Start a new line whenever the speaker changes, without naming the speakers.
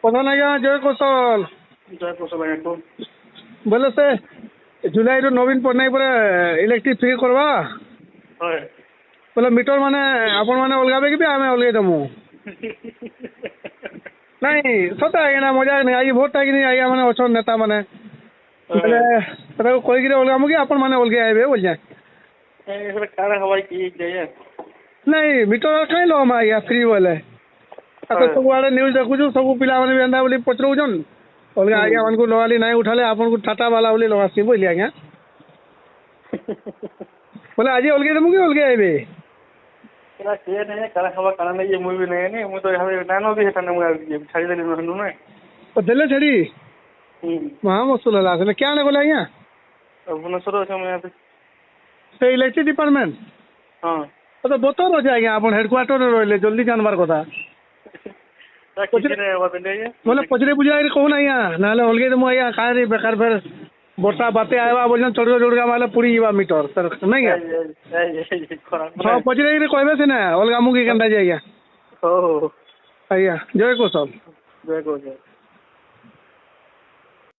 प्रधान आज्ञा जय कौशल बोले से जुलाई रो नवीन पट्टनायक पर इलेक्ट्रिक फ्री करवा बोले मीटर माने आपण माने अलगाबे कि आमे अलगे दमु नहीं सत आज्ञा मजाक नहीं आई भोट टाइम नहीं आज्ञा माने अच्छा नेता माने बोले तको कोई गिरे अलगामु कि आपण माने अलगे आइबे बोल जाए
काना हवाई की जाए
नहीं मीटर कहीं लो आज्ञा फ्री बोले सब आड़े न्यूज देखु सब पिला माने एंदा बोली पचरउछन अलगा आज्ञा मान को लगाली नहीं उठाले आपन को टाटा वाला बोली लगासी बोली आज्ञा बोले आज अलगे दमु कि अलगे आइबे
केला के नहीं काना हवा काना नहीं ये मूवी नहीं मु तो यहाँ नानो भी हेता मु छाड़ी देली नहनु ना
ओ देले छड़ी वहां मसला लासे क्या ने बोला आज्ञा
भुवनेश्वर छै यहाँ पे
से इलेक्ट्रिक डिपार्टमेंट
हां
तो बतर अच्छे आज्ञा आप हेडक्वार्टर रही जल्दी जानवर कथा बोले पचरे बुझा कहूना आज्ञा ना अलगे दमु आज्ञा कहाँ बेकार फिर वर्षा बाते आवा बोल चढ़ चढ़गा माले पुरी जीवा मीटर सर नहीं हाँ पचरे कहबे से ना अलगा मुगी केनता जे आज्ञा
हो
आज्ञा जय कौशल
जय कौशल।